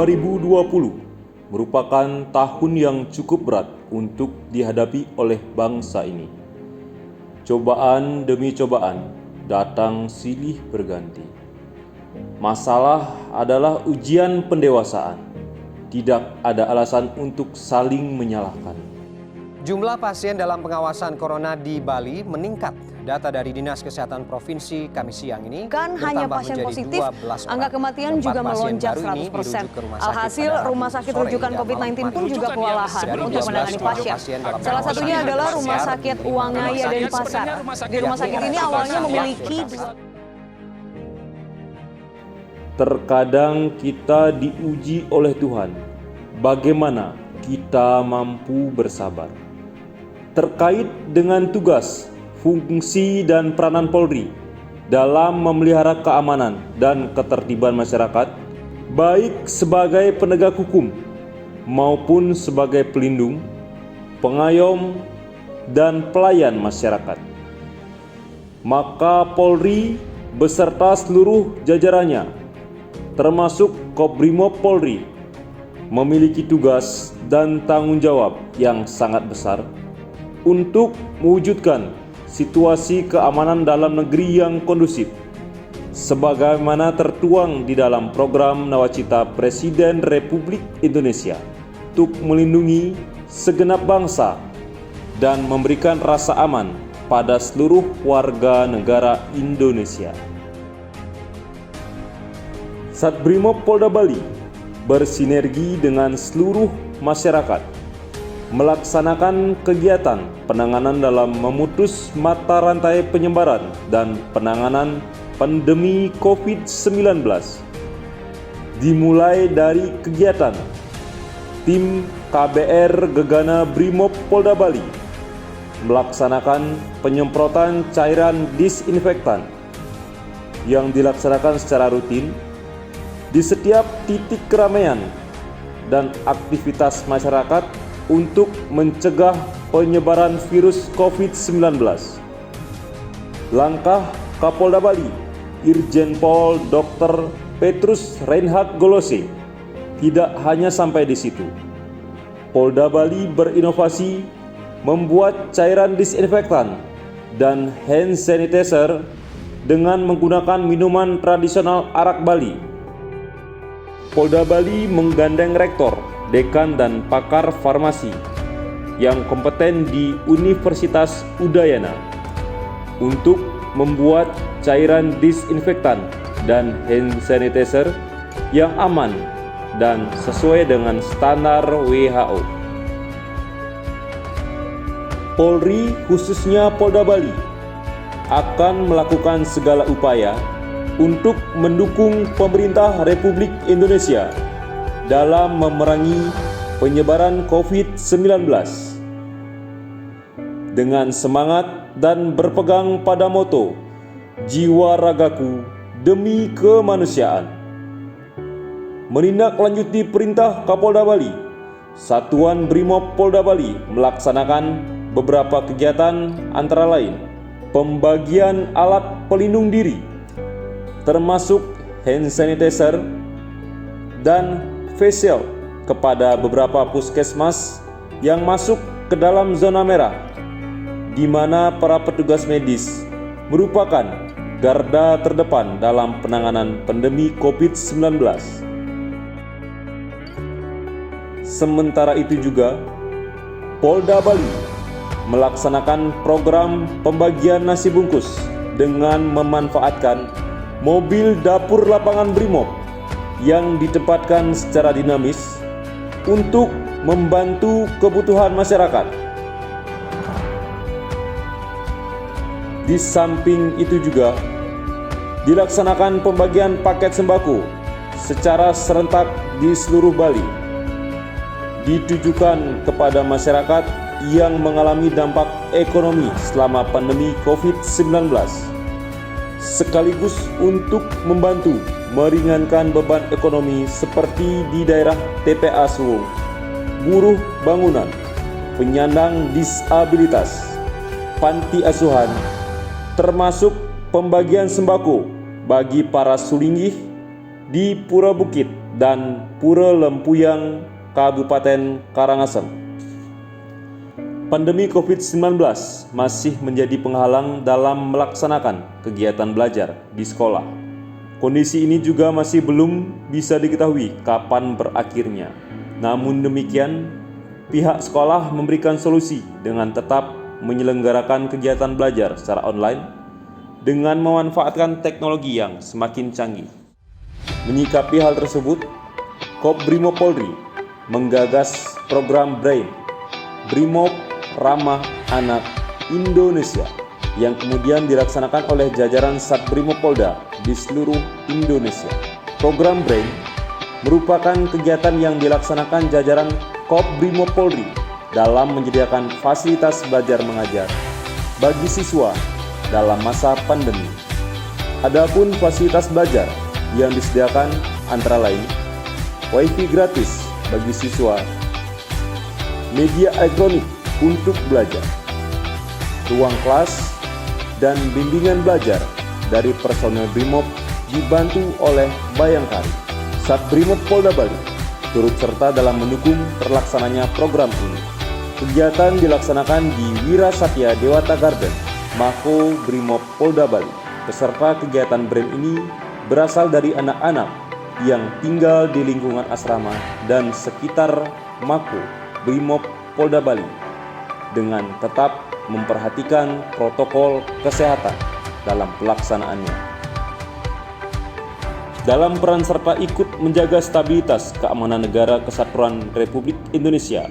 2020 merupakan tahun yang cukup berat untuk dihadapi oleh bangsa ini. Cobaan demi cobaan datang silih berganti. Masalah adalah ujian pendewasaan. Tidak ada alasan untuk saling menyalahkan. Jumlah pasien dalam pengawasan corona di Bali meningkat. Data dari Dinas Kesehatan Provinsi Kamis siang ini bukan hanya pasien positif, angka kematian juga melonjak 100%. Alhasil, rumah sakit rujukan COVID-19 pun juga kewalahan untuk menangani pasien. Salah satunya adalah Rumah Sakit Uangaya Denpasar. Di rumah sakit ini awalnya memiliki Terkadang kita diuji oleh Tuhan, bagaimana kita mampu bersabar. Terkait dengan tugas, fungsi dan peranan Polri dalam memelihara keamanan dan ketertiban masyarakat, baik sebagai penegak hukum maupun sebagai pelindung, pengayom, dan pelayan masyarakat. Maka Polri beserta seluruh jajarannya, termasuk Kobrimob Polri, memiliki tugas dan tanggung jawab yang sangat besar untuk mewujudkan situasi keamanan dalam negeri yang kondusif, sebagaimana tertuang di dalam program Nawacita Presiden Republik Indonesia untuk melindungi segenap bangsa dan memberikan rasa aman pada seluruh warga negara Indonesia. Satbrimob Polda Bali bersinergi dengan seluruh masyarakat melaksanakan kegiatan penanganan dalam memutus mata rantai penyebaran dan penanganan pandemi COVID-19. Dimulai dari kegiatan tim KBR Gegana Brimob Polda Bali melaksanakan penyemprotan cairan disinfektan yang dilaksanakan secara rutin di setiap titik keramaian dan aktivitas masyarakat untuk mencegah penyebaran virus COVID-19. Langkah Kapolda Bali, Irjen Pol Dr. Petrus Reinhard Golose, tidak hanya sampai di situ. Polda Bali berinovasi membuat cairan disinfektan dan hand sanitizer dengan menggunakan minuman tradisional arak Bali. Polda Bali menggandeng rektor, dekan dan pakar farmasi yang kompeten di Universitas Udayana untuk membuat cairan disinfektan dan hand sanitizer yang aman dan sesuai dengan standar WHO. Polri, khususnya Polda Bali, akan melakukan segala upaya untuk mendukung pemerintah Republik Indonesia dalam memerangi penyebaran COVID-19 dengan semangat dan berpegang pada moto jiwa ragaku demi kemanusiaan. Menindaklanjuti perintah Kapolda Bali, Satuan Brimob Polda Bali melaksanakan beberapa kegiatan antara lain pembagian alat pelindung diri termasuk hand sanitizer dan face shield kepada beberapa puskesmas yang masuk ke dalam zona merah, di mana para petugas medis merupakan garda terdepan dalam penanganan pandemi COVID-19. Sementara itu juga, Polda Bali melaksanakan program pembagian nasi bungkus dengan memanfaatkan mobil dapur lapangan Brimob yang ditempatkan secara dinamis untuk membantu kebutuhan masyarakat. Di samping itu juga dilaksanakan pembagian paket sembako secara serentak di seluruh Bali, ditujukan kepada masyarakat yang mengalami dampak ekonomi selama pandemi COVID-19, sekaligus untuk membantu meringankan beban ekonomi seperti di daerah TPA Suwung, buruh bangunan, penyandang disabilitas, panti asuhan, termasuk pembagian sembako bagi para sulinggih di Pura Bukit dan Pura Lempuyang, Kabupaten Karangasem. Pandemi COVID-19 masih menjadi penghalang dalam melaksanakan kegiatan belajar di sekolah. Kondisi ini juga masih belum bisa diketahui kapan berakhirnya. Namun demikian, pihak sekolah memberikan solusi dengan tetap menyelenggarakan kegiatan belajar secara online dengan memanfaatkan teknologi yang semakin canggih. Menyikapi hal tersebut, Kobrimob Polri menggagas program BRAIN, Brimob Ramah Anak Indonesia, yang kemudian dilaksanakan oleh jajaran Satbrimob Polda di seluruh Indonesia. Program BRAIN merupakan kegiatan yang dilaksanakan jajaran Kobrimob Polri dalam menyediakan fasilitas belajar mengajar bagi siswa dalam masa pandemi. Adapun fasilitas belajar yang disediakan antara lain Wi-Fi gratis bagi siswa, media elektronik untuk belajar, ruang kelas, dan bimbingan belajar dari personel Brimob dibantu oleh Bayangkari. Satbrimob Polda Bali turut serta dalam mendukung terlaksananya program ini. Kegiatan dilaksanakan di Wira Satya Dewata Garden, Mako Brimob Polda Bali. Peserta kegiatan BRAIN ini berasal dari anak-anak yang tinggal di lingkungan asrama dan sekitar Mako Brimob Polda Bali dengan tetap memperhatikan protokol kesehatan dalam pelaksanaannya. Dalam peran serta ikut menjaga stabilitas keamanan negara kesatuan Republik Indonesia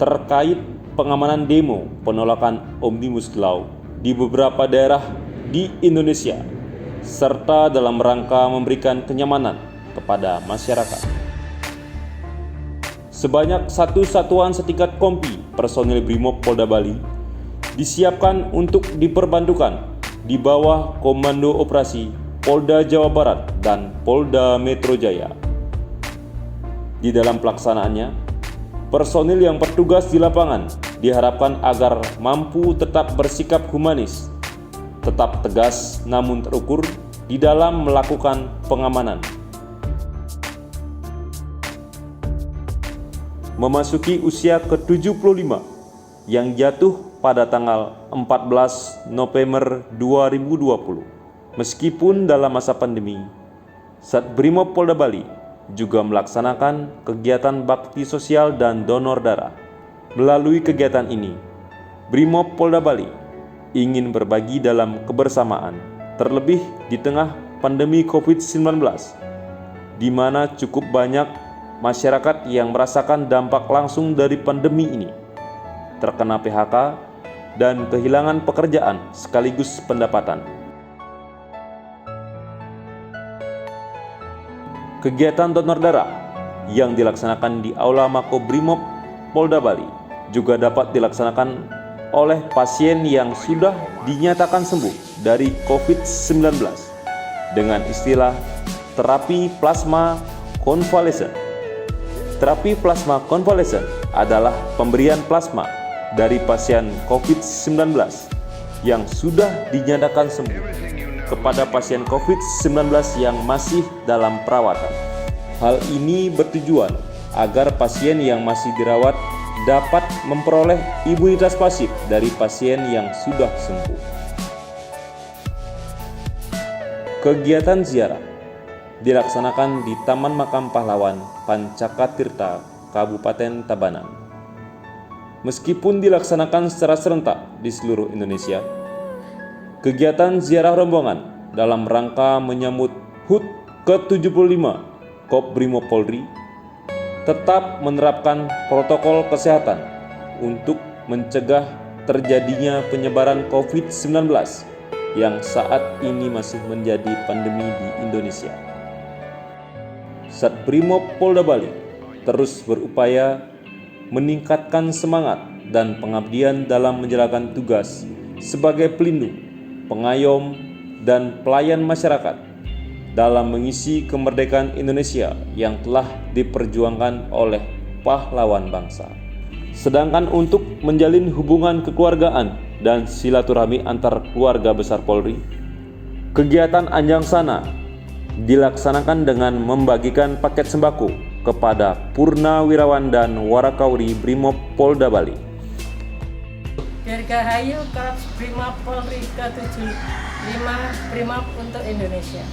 terkait pengamanan demo penolakan Omnibus Law di beberapa daerah di Indonesia, serta dalam rangka memberikan kenyamanan kepada masyarakat. Sebanyak satu satuan setingkat kompi personil Brimob Polda Bali disiapkan untuk diperbantukan di bawah Komando Operasi Polda Jawa Barat dan Polda Metro Jaya. Di dalam pelaksanaannya, personil yang bertugas di lapangan diharapkan agar mampu tetap bersikap humanis, tetap tegas namun terukur di dalam melakukan pengamanan. Memasuki usia ke-75 yang jatuh pada tanggal 14 November 2020. Meskipun dalam masa pandemi, Satbrimob Polda Bali juga melaksanakan kegiatan bakti sosial dan donor darah. Melalui kegiatan ini, Brimob Polda Bali ingin berbagi dalam kebersamaan, terlebih di tengah pandemi COVID-19, di mana cukup banyak masyarakat yang merasakan dampak langsung dari pandemi ini, terkena PHK dan kehilangan pekerjaan sekaligus pendapatan. Kegiatan donor darah yang dilaksanakan di Aula Makobrimob Polda Bali juga dapat dilaksanakan oleh pasien yang sudah dinyatakan sembuh dari COVID-19 dengan istilah terapi plasma konvalesen. Terapi plasma konvalesen adalah pemberian plasma dari pasien COVID-19 yang sudah dinyatakan sembuh kepada pasien COVID-19 yang masih dalam perawatan. Hal ini bertujuan agar pasien yang masih dirawat dapat memperoleh imunitas pasif dari pasien yang sudah sembuh. Kegiatan ziarah dilaksanakan di Taman Makam Pahlawan Pancakatirta, Kabupaten Tabanan. Meskipun dilaksanakan secara serentak di seluruh Indonesia, kegiatan ziarah rombongan dalam rangka menyambut HUT ke-75 Kobrimob Polri tetap menerapkan protokol kesehatan untuk mencegah terjadinya penyebaran COVID-19 yang saat ini masih menjadi pandemi di Indonesia. Satbrimob Polda Bali terus berupaya meningkatkan semangat dan pengabdian dalam menjalankan tugas sebagai pelindung, pengayom, dan pelayan masyarakat dalam mengisi kemerdekaan Indonesia yang telah diperjuangkan oleh pahlawan bangsa. Sedangkan untuk menjalin hubungan kekeluargaan dan silaturahmi antar keluarga besar Polri, kegiatan Anjang Sana dilaksanakan dengan membagikan paket sembako kepada purnawirawan dan warakauri Brimob Polda Bali. Dirgahayu Korps Brimob Polri ke-75 Brimob untuk Indonesia.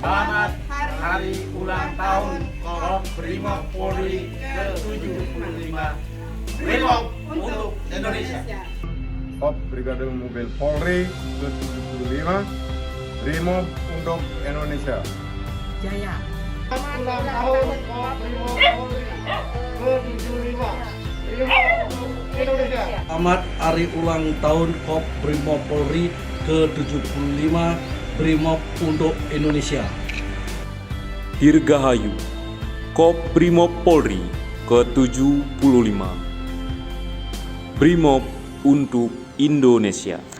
Selamat Hari Ulang Tahun Korps Brimob Polri ke-75 Brimob untuk Indonesia. Korps Brigade Mobil Polri ke-75 Brimob untuk Indonesia. Jaya. Selamat ulang tahun Korps Brimob Polri ke-75 Brimob untuk Indonesia. Selamat Hari Ulang Tahun Korps Brimob Polri ke-75 Brimob untuk Indonesia. Dirgahayu Korps Brimob Polri ke-75 Brimob untuk Indonesia.